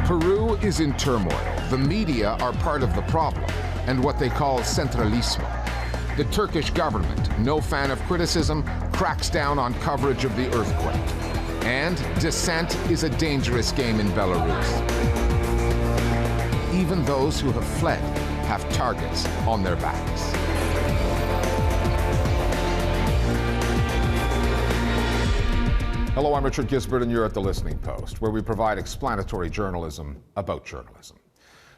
Peru is in turmoil. The media are part of the problem, and what they call centralismo. The Turkish government, no fan of criticism, cracks down on coverage of the earthquake. And dissent is a dangerous game in Belarus. Even those who have fled have targets on their backs. Hello, I'm Richard Gisbert, and you're at The Listening Post, where we provide explanatory journalism about journalism.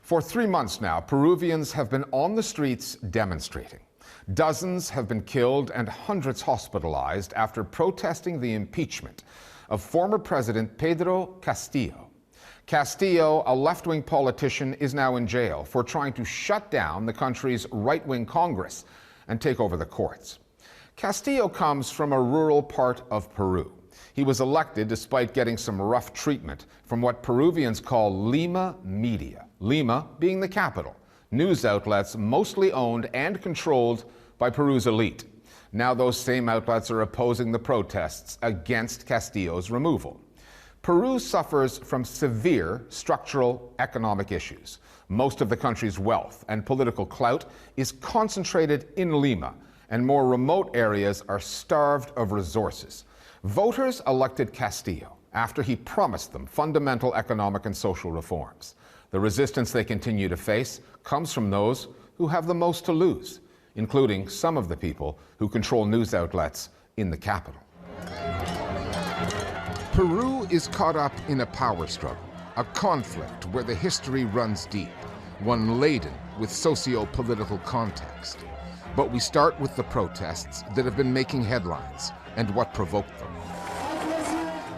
For 3 months now, Peruvians have been on the streets demonstrating. Dozens have been killed and hundreds hospitalized after protesting the impeachment of former President Pedro Castillo. Castillo, a left-wing politician, is now in jail for trying to shut down the country's right-wing Congress and take over the courts. Castillo comes from a rural part of Peru. He was elected despite getting some rough treatment from what Peruvians call Lima media, Lima being the capital, news outlets mostly owned and controlled by Peru's elite. Now those same outlets are opposing the protests against Castillo's removal. Peru suffers from severe structural economic issues. Most of the country's wealth and political clout is concentrated in Lima, and more remote areas are starved of resources. Voters elected Castillo after he promised them fundamental economic and social reforms. The resistance they continue to face comes from those who have the most to lose, including some of the people who control news outlets in the capital. Peru is caught up in a power struggle, a conflict where the history runs deep, one laden with socio-political context. But we start with the protests that have been making headlines and what provoked them.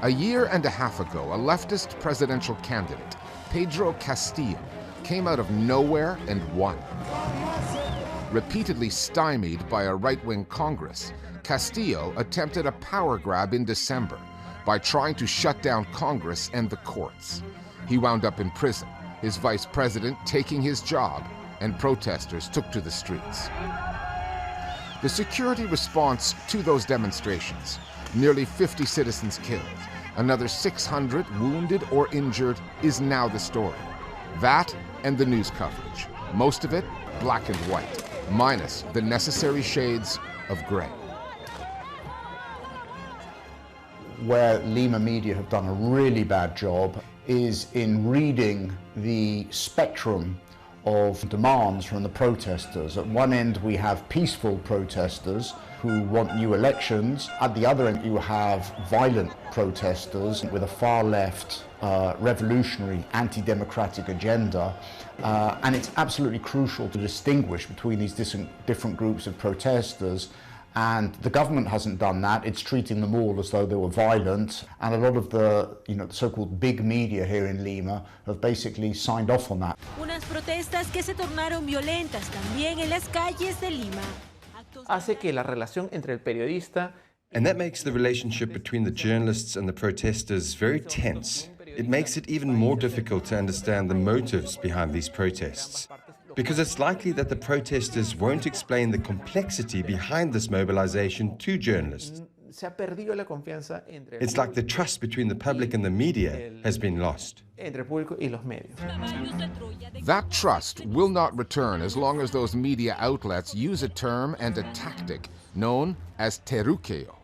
A year and a half ago, a leftist presidential candidate, Pedro Castillo, came out of nowhere and won. Repeatedly stymied by a right-wing Congress, Castillo attempted a power grab in December by trying to shut down Congress and the courts. He wound up in prison, his vice president taking his job, and protesters took to the streets. The security response to those demonstrations, nearly 50 citizens killed, another 600 wounded or injured, is now the story. That and the news coverage, most of it black and white, minus the necessary shades of gray. Where Lima media have done a really bad job is in reading the spectrum of demands from the protesters. At one end we have peaceful protesters who want new elections. At the other end you have violent protesters with a far left revolutionary anti-democratic agenda, and it's absolutely crucial to distinguish between these different groups of protesters. And the government hasn't done that. It's treating them all as though they were violent. And a lot of the, the so-called big media here in Lima have basically signed off on that. Unas protestas que se tornaron violentas también en las calles de Lima. Hace que la relación entre el periodista And that makes the relationship between the journalists and the protesters very tense. It makes it even more difficult to understand the motives behind these protests, because it's likely that the protesters won't explain the complexity behind this mobilization to journalists. It's like the trust between the public and the media has been lost. That trust will not return as long as those media outlets use a term and a tactic known as terruqueo.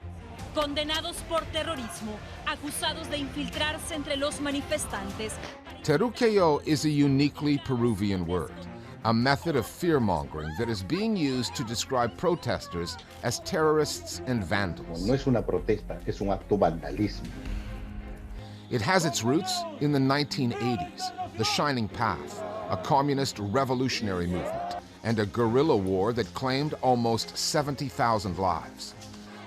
Condenados por terrorismo, acusados de infiltrarse entre los manifestantes. Terruqueo is a uniquely Peruvian word, a method of fear-mongering that is being used to describe protesters as terrorists and vandals. No es una protesta, es un acto vandalismo. It has its roots in the 1980s, the Shining Path, a communist revolutionary movement, and a guerrilla war that claimed almost 70,000 lives.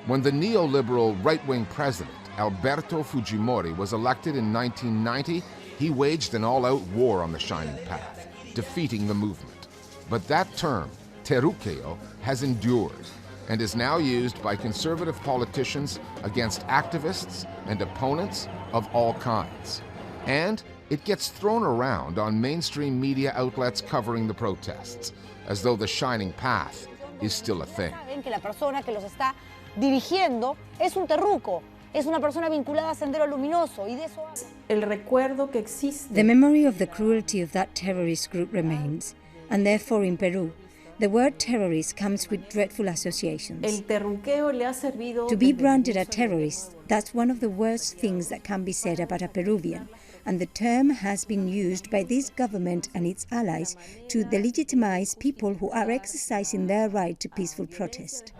When the neoliberal right-wing president, Alberto Fujimori, was elected in 1990, he waged an all-out war on the Shining Path, defeating the movement. But that term, terruqueo, has endured and is now used by conservative politicians against activists and opponents of all kinds. And it gets thrown around on mainstream media outlets covering the protests, as though the Shining Path is still a thing. Que la persona que los está dirigiendo es un terruco, es una persona vinculada a Sendero Luminoso y de eso... El recuerdo que existe. The memory of the cruelty of that terrorist group remains, and therefore in Peru, the word terrorist comes with dreadful associations. El terruqueo le ha servido... To be branded a terrorist, that's one of the worst things that can be said about a Peruvian, and the term has been used by this government and its allies to delegitimize people who are exercising their right to peaceful protest.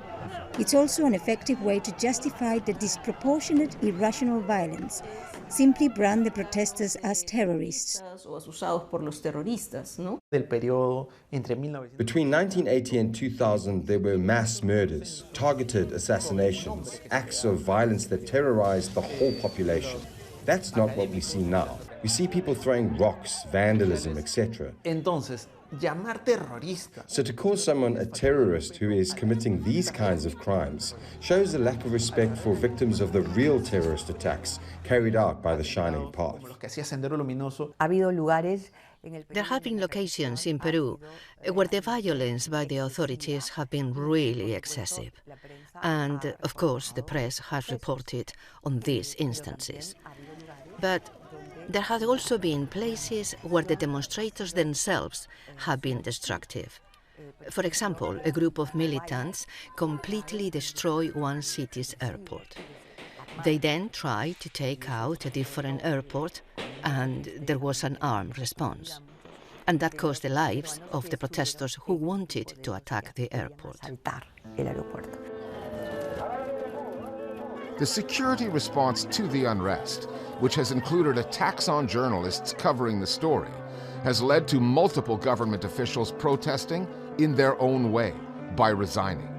It's also an effective way to justify the disproportionate, irrational violence. Simply brand the protesters as terrorists. Between 1980 and 2000, there were mass murders, targeted assassinations, acts of violence that terrorized the whole population. That's not what we see now. We see people throwing rocks, vandalism, etc. Entonces, llamar terrorista. So to call someone a terrorist who is committing these kinds of crimes shows a lack of respect for victims of the real terrorist attacks carried out by the Shining Path. There have been locations in Peru where the violence by the authorities have been really excessive. And, of course, the press has reported on these instances. But there have also been places where the demonstrators themselves have been destructive. For example, a group of militants completely destroyed one city's airport. They then tried to take out a different airport, and there was an armed response. And that cost the lives of the protesters who wanted to attack the airport. The security response to the unrest, which has included attacks on journalists covering the story, has led to multiple government officials protesting in their own way by resigning.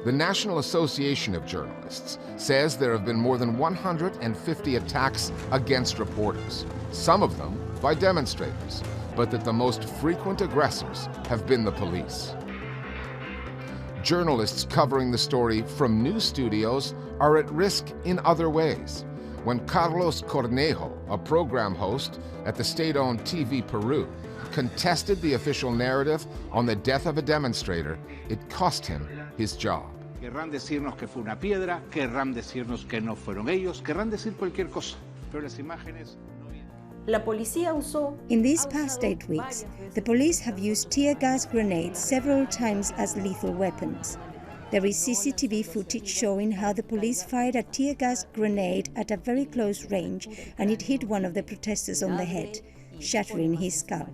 The National Association of Journalists says there have been more than 150 attacks against reporters, some of them by demonstrators, but that the most frequent aggressors have been the police. Journalists covering the story from news studios are at risk in other ways. When Carlos Cornejo, a program host at the state-owned TV Peru, contested the official narrative on the death of a demonstrator, it cost him his job. Querrán decirnos que fue una piedra, querrán decirnos que no fueron ellos, querrán decir cualquier cosa, pero las imágenes... In these past 8 weeks, the police have used tear gas grenades several times as lethal weapons. There is CCTV footage showing how the police fired a tear gas grenade at a very close range, and it hit one of the protesters on the head, shattering his skull.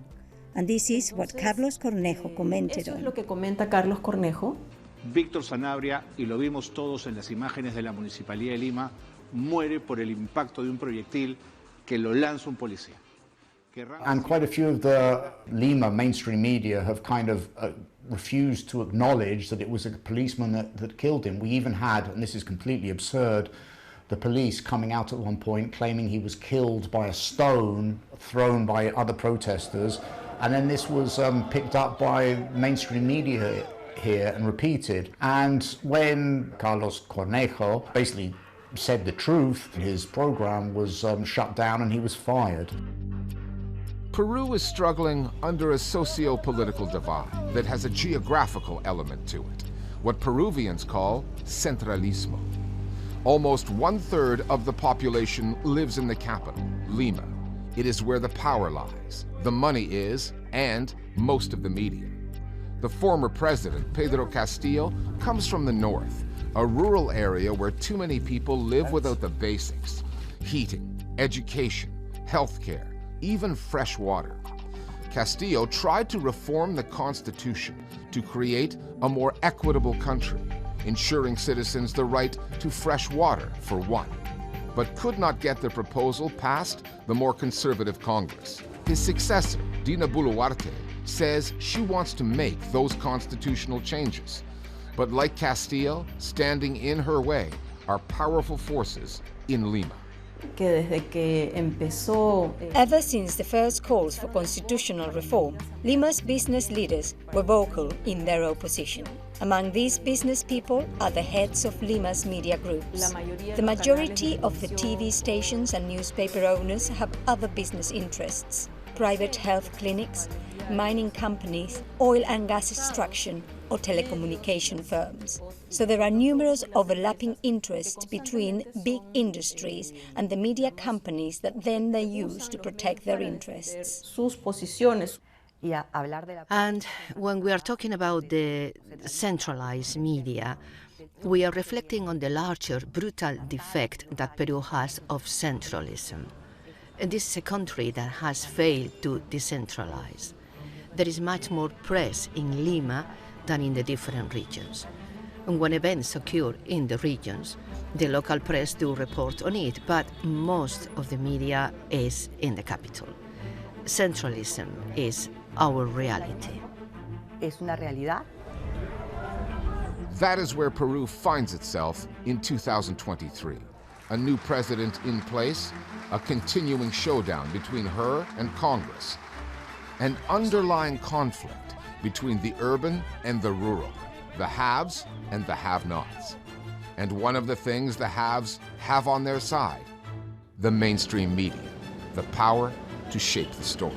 And this is what Carlos Cornejo commented on. Víctor Sanabria, y lo vimos todos en las imágenes de la Municipalidad de Lima, muere por el impacto de un proyectil que lo lanza un policía. And quite a few of the Lima mainstream media have kind of refused to acknowledge that it was a policeman that killed him. We even had, and this is completely absurd, the police coming out at one point claiming he was killed by a stone thrown by other protesters, and then this was picked up by mainstream media here and repeated. And when Carlos Cornejo basically said the truth, his program was shut down and he was fired. Peru is struggling under a socio-political divide that has a geographical element to it, what Peruvians call centralismo. Almost 1/3 of the population lives in the capital, Lima. It is where the power lies, the money is, and most of the media. The former president, Pedro Castillo, comes from the north, a rural area where too many people live without the basics: heating, education, healthcare, even fresh water. Castillo tried to reform the Constitution to create a more equitable country, ensuring citizens the right to fresh water, for one, but could not get the proposal past the more conservative Congress. His successor, Dina Boluarte, says she wants to make those constitutional changes. But like Castillo, standing in her way are powerful forces in Lima. Ever since the first calls for constitutional reform, Lima's business leaders were vocal in their opposition. Among these business people are the heads of Lima's media groups. The majority of the TV stations and newspaper owners have other business interests: private health clinics, mining companies, oil and gas extraction, or telecommunication firms. So there are numerous overlapping interests between big industries and the media companies that then they use to protect their interests. And when we are talking about the centralized media, we are reflecting on the larger brutal defect that Peru has of centralism. And this is a country that has failed to decentralize. There is much more press in Lima than in the different regions. And when events occur in the regions, the local press do report on it, but most of the media is in the capital. Centralism is our reality. Es una realidad. That is where Peru finds itself in 2023. A new president in place, a continuing showdown between her and Congress, an underlying conflict between the urban and the rural, the haves and the have-nots. And one of the things the haves have on their side, the mainstream media, the power to shape the story.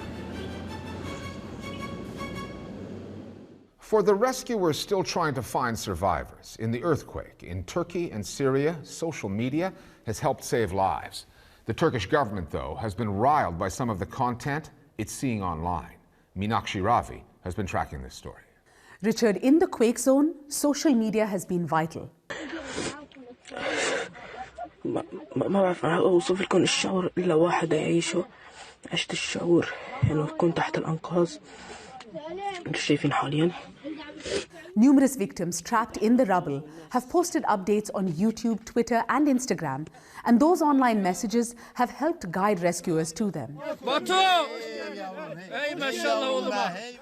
For the rescuers still trying to find survivors in the earthquake in Turkey and Syria, social media has helped save lives. The Turkish government, though, has been riled by some of the content it's seeing online. Meenakshi Ravi has been tracking this story. Richard, in the quake zone, social media has been vital. ما بعرف اوصف لكم الشعور الا واحد يعيشه. عشت الشعور انه كنت تحت الانقاض. انتم شايفين حاليا. Numerous victims trapped in the rubble have posted updates on YouTube, Twitter, and Instagram, and those online messages have helped guide rescuers to them.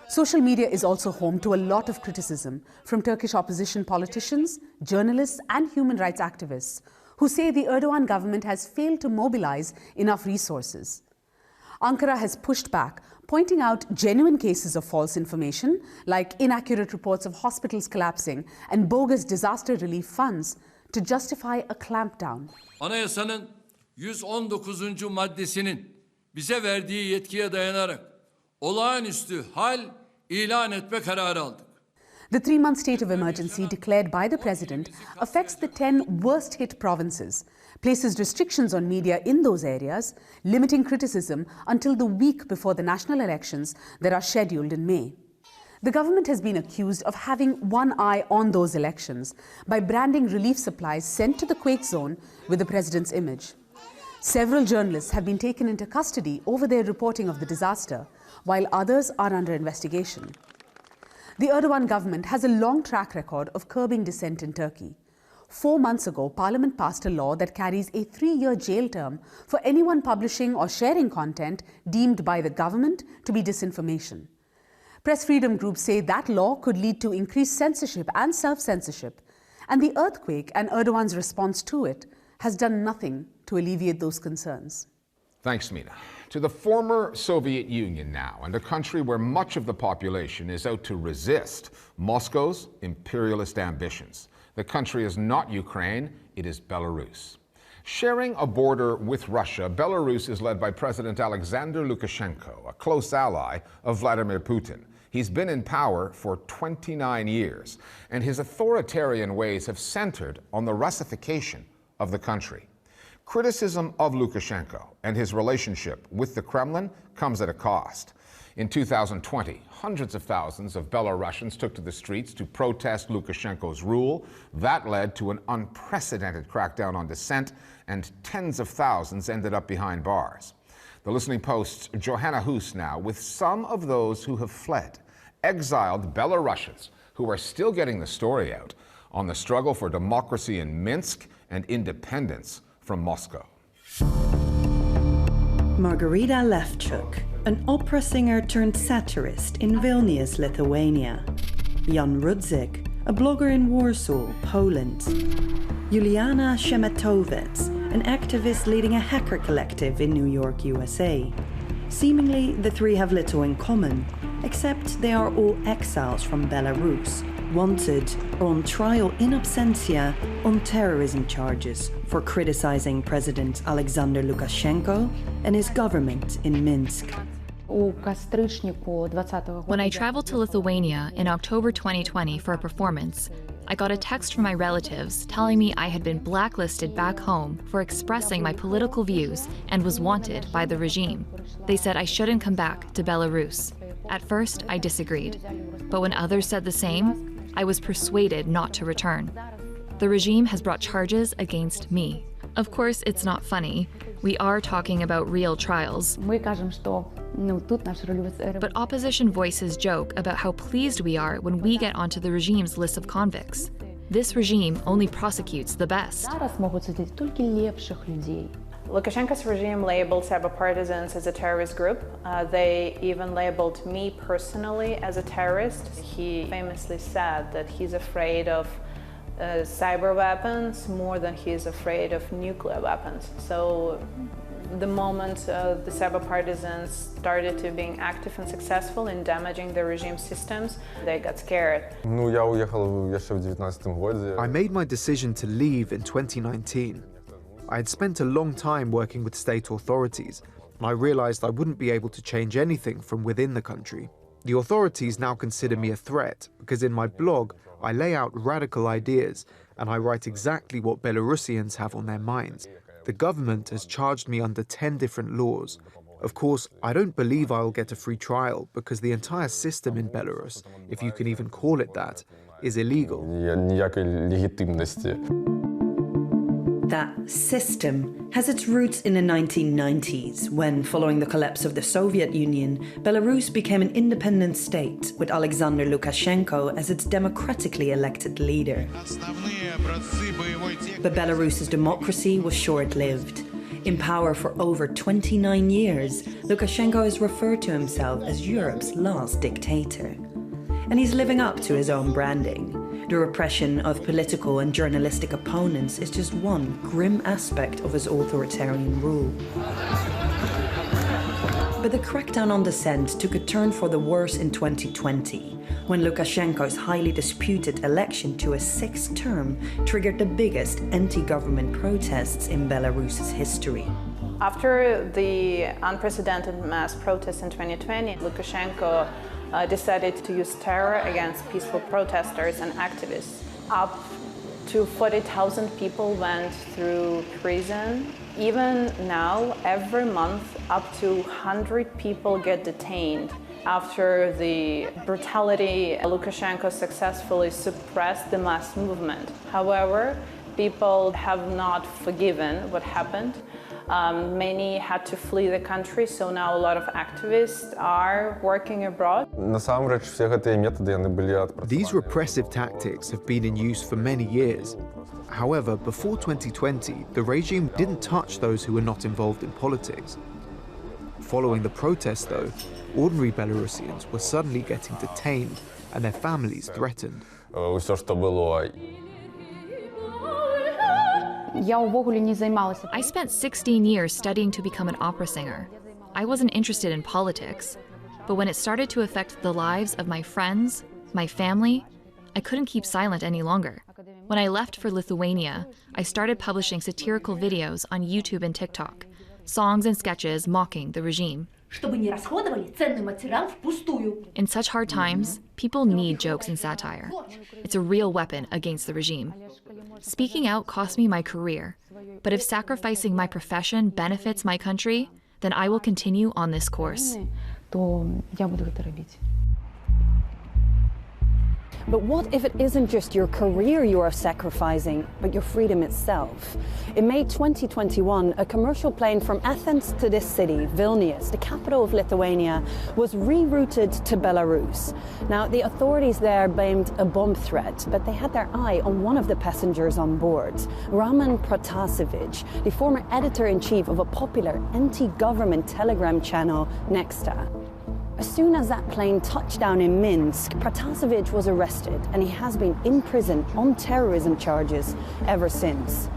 Social media is also home to a lot of criticism from Turkish opposition politicians, journalists, and human rights activists who say the Erdogan government has failed to mobilize enough resources. Ankara has pushed back, pointing out genuine cases of false information, like inaccurate reports of hospitals collapsing and bogus disaster relief funds, to justify a clampdown. Anayasanın 119. maddesinin bize verdiği yetkiye dayanarak olağanüstü hal ilan etme kararı aldık. The 3-month state of emergency declared by the president affects the 10 worst-hit provinces, places restrictions on media in those areas, limiting criticism until the week before the national elections that are scheduled in May. The government has been accused of having one eye on those elections by branding relief supplies sent to the quake zone with the president's image. Several journalists have been taken into custody over their reporting of the disaster, while others are under investigation. The Erdogan government has a long track record of curbing dissent in Turkey. 4 months ago, Parliament passed a law that carries a 3-year jail term for anyone publishing or sharing content deemed by the government to be disinformation. Press freedom groups say that law could lead to increased censorship and self-censorship, and the earthquake and Erdogan's response to it has done nothing to alleviate those concerns. Thanks, Mina. To the former Soviet Union now, and a country where much of the population is out to resist Moscow's imperialist ambitions. The country is not Ukraine, it is Belarus. Sharing a border with Russia, Belarus is led by President Alexander Lukashenko, a close ally of Vladimir Putin. He's been in power for 29 years, and his authoritarian ways have centered on the Russification of the country. Criticism of Lukashenko and his relationship with the Kremlin comes at a cost. In 2020, hundreds of thousands of Belarusians took to the streets to protest Lukashenko's rule. That led to an unprecedented crackdown on dissent, and tens of thousands ended up behind bars. The Listening Post's Johanna Hoes now with some of those who have fled, exiled Belarusians who are still getting the story out on the struggle for democracy in Minsk and independence from Moscow. Margarita Levchuk, an opera singer turned satirist in Vilnius, Lithuania. Jan Rudzik, a blogger in Warsaw, Poland. Juliana Shemetowicz, an activist leading a hacker collective in New York, USA. Seemingly, the three have little in common, except they are all exiles from Belarus, wanted or on trial in absentia on terrorism charges for criticizing President Alexander Lukashenko and his government in Minsk. When I traveled to Lithuania in October 2020 for a performance, I got a text from my relatives telling me I had been blacklisted back home for expressing my political views and was wanted by the regime. They said I shouldn't come back to Belarus. At first, I disagreed. But when others said the same, I was persuaded not to return. The regime has brought charges against me. Of course, it's not funny. We are talking about real trials. But opposition voices joke about how pleased we are when we get onto the regime's list of convicts. This regime only prosecutes the best. Lukashenko's regime labeled cyber partisans as a terrorist group. They even labeled me personally as a terrorist. He famously said that he's afraid of cyber weapons more than he is afraid of nuclear weapons. So the moment the cyber partisans started to being active and successful in damaging the regime systems, they got scared. I made my decision to leave in 2019. I had spent a long time working with state authorities, and I realized I wouldn't be able to change anything from within the country. The authorities now consider me a threat because in my blog, I lay out radical ideas and I write exactly what Belarusians have on their minds. The government has charged me under 10 different laws. Of course, I don't believe I'll get a free trial because the entire system in Belarus, if you can even call it that, is illegal. That system has its roots in the 1990s, when, following the collapse of the Soviet Union, Belarus became an independent state with Alexander Lukashenko as its democratically elected leader. But Belarus's democracy was short-lived. In power for over 29 years, Lukashenko has referred to himself as Europe's last dictator. And he's living up to his own branding. The repression of political and journalistic opponents is just one grim aspect of his authoritarian rule. But the crackdown on dissent took a turn for the worse in 2020, when Lukashenko's highly disputed election to a sixth term triggered the biggest anti-government protests in Belarus's history. After the unprecedented mass protests in 2020, Lukashenko decided to use terror against peaceful protesters and activists. Up to 40,000 people went through prison. Even now, every month, up to 100 people get detained. After the brutality, Lukashenko successfully suppressed the mass movement. However, people have not forgiven what happened. Many had to flee the country, so now a lot of activists are working abroad. These repressive tactics have been in use for many years. However, before 2020, the regime didn't touch those who were not involved in politics. Following the protests, though, ordinary Belarusians were suddenly getting detained and their families threatened. I spent 16 years studying to become an opera singer. I wasn't interested in politics, but when it started to affect the lives of my friends, my family, I couldn't keep silent any longer. When I left for Lithuania, I started publishing satirical videos on YouTube and TikTok, songs and sketches mocking the regime. In such hard times, people need jokes and satire. It's a real weapon against the regime. Speaking out cost me my career, but if sacrificing my profession benefits my country, then I will continue on this course. But what if it isn't just your career you are sacrificing, but your freedom itself? In May 2021, a commercial plane from Athens to this city, Vilnius, the capital of Lithuania, was rerouted to Belarus. Now, the authorities there blamed a bomb threat, but they had their eye on one of the passengers on board, Roman Protasevich, the former editor-in-chief of a popular anti-government telegram channel, Nexta. As soon as that plane touched down in Minsk, Protasevich was arrested and he has been in prison on terrorism charges ever since.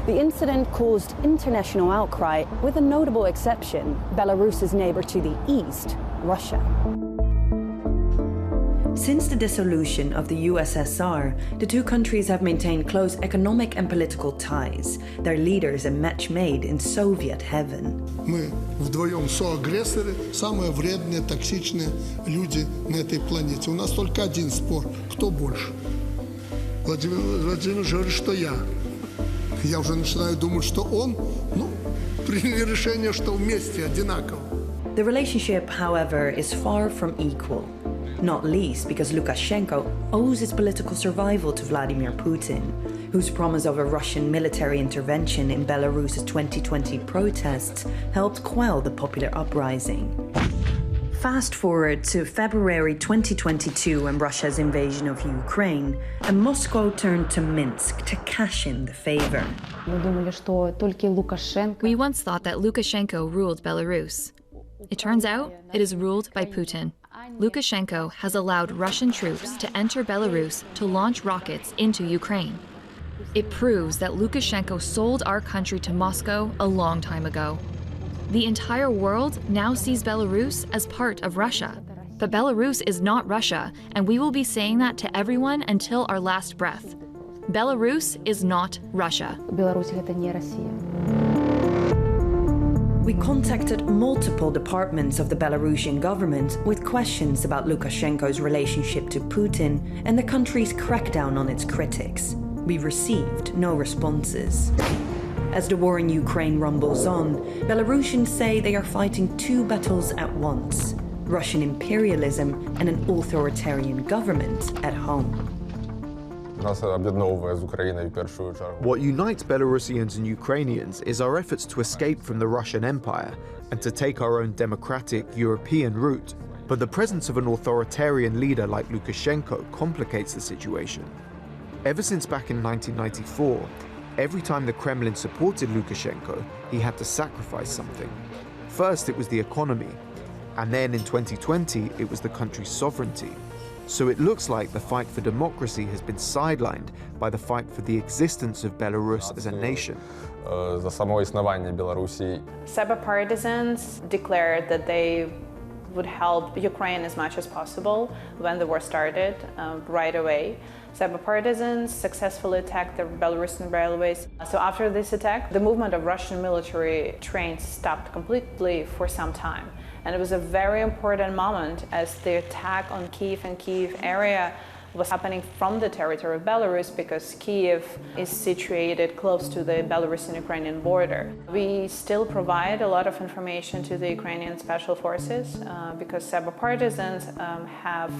The incident caused international outcry, with a notable exception: Belarus's neighbor to the east, Russia. Since the dissolution of the USSR, the two countries have maintained close economic and political ties. Their leaders a match made in Soviet heaven. Мы вдвоем соагрессоры, самые вредные, токсичные люди на этой планете. У нас только один спор: кто больше? Владимир Владимирович говорит, что я. Я уже начинаю думать, что он, приняли решение, что вместе одинаково. The relationship, however, is far from equal. Not least because Lukashenko owes his political survival to Vladimir Putin, whose promise of a Russian military intervention in Belarus's 2020 protests helped quell the popular uprising. Fast forward to February 2022 and Russia's invasion of Ukraine, and Moscow turned to Minsk to cash in the favor. We once thought that Lukashenko ruled Belarus. It turns out it is ruled by Putin. Lukashenko has allowed Russian troops to enter Belarus to launch rockets into Ukraine. It proves that Lukashenko sold our country to Moscow a long time ago. The entire world now sees Belarus as part of Russia. But Belarus is not Russia, and we will be saying that to everyone until our last breath. Belarus is not Russia. We contacted multiple departments of the Belarusian government with questions about Lukashenko's relationship to Putin and the country's crackdown on its critics. We received no responses. As the war in Ukraine rumbles on, Belarusians say they are fighting two battles at once: Russian imperialism and an authoritarian government at home. What unites Belarusians and Ukrainians is our efforts to escape from the Russian Empire and to take our own democratic European route. But the presence of an authoritarian leader like Lukashenko complicates the situation. Ever since back in 1994, every time the Kremlin supported Lukashenko, he had to sacrifice something. First, it was the economy, and then in 2020, it was the country's sovereignty. So it looks like the fight for democracy has been sidelined by the fight for the existence of Belarus as a nation. Seba partisans declared that they would help Ukraine as much as possible when the war started, right away. Seba partisans successfully attacked the Belarusian railways. So after this attack, the movement of Russian military trains stopped completely for some time. And it was a very important moment as the attack on Kyiv and Kyiv area was happening from the territory of Belarus, because Kyiv is situated close to the Belarusian-Ukrainian border. We still provide a lot of information to the Ukrainian special forces because Seba partisans have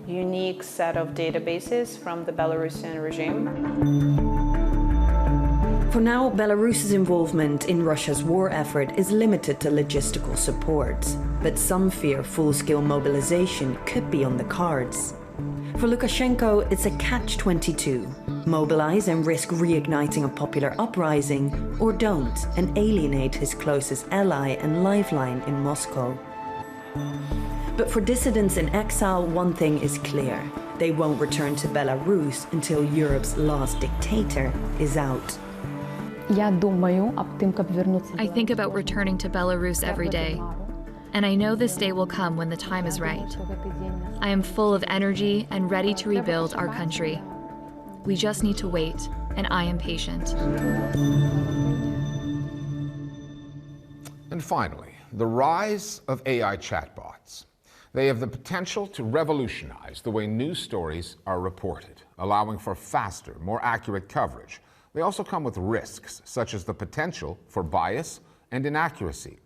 unique set of databases from the Belarusian regime. For now, Belarus's involvement in Russia's war effort is limited to logistical support, but some fear full-scale mobilization could be on the cards. For Lukashenko, it's a catch-22. Mobilize and risk reigniting a popular uprising, or don't and alienate his closest ally and lifeline in Moscow. But for dissidents in exile, one thing is clear. They won't return to Belarus until Europe's last dictator is out. I think about returning to Belarus every day. And I know this day will come when the time is right. I am full of energy and ready to rebuild our country. We just need to wait, and I am patient. And finally, the rise of AI chatbots. They have the potential to revolutionize the way news stories are reported, allowing for faster, more accurate coverage. They also come with risks, such as the potential for bias and inaccuracy.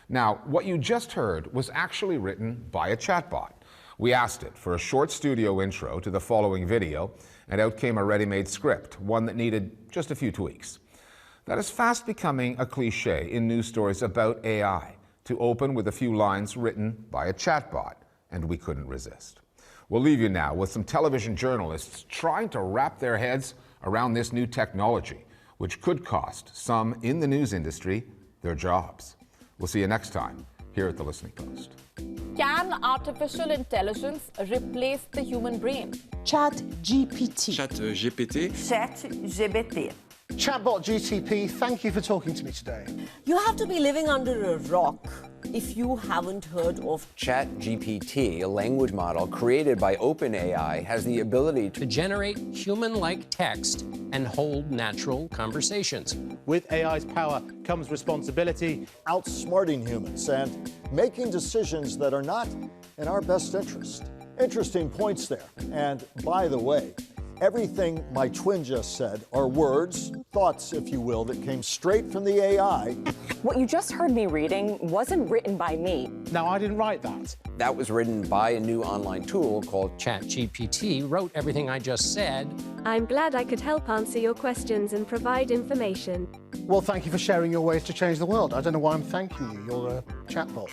Now, what you just heard was actually written by a chatbot. We asked it for a short studio intro to the following video, and out came a ready-made script, one that needed just a few tweaks. That is fast becoming a cliche in news stories about AI, to open with a few lines written by a chatbot, and we couldn't resist. We'll leave you now with some television journalists trying to wrap their heads around this new technology, which could cost some in the news industry their jobs. We'll see you next time here at The Listening Post. Can artificial intelligence replace the human brain? ChatGPT. ChatGPT. ChatGPT. Chatbot GTP, thank you for talking to me today. You have to be living under a rock if you haven't heard of ChatGPT, a language model created by OpenAI, has the ability to generate human-like text and hold natural conversations. With AI's power comes responsibility. Outsmarting humans and making decisions that are not in our best interest. Interesting points there. And by the way, everything my twin just said are words, thoughts, if you will, that came straight from the AI. What you just heard me reading wasn't written by me. No, I didn't write that. That was written by a new online tool called ChatGPT wrote everything I just said. I'm glad I could help answer your questions and provide information. Well, thank you for sharing your ways to change the world. I don't know why I'm thanking you. You're a chatbot.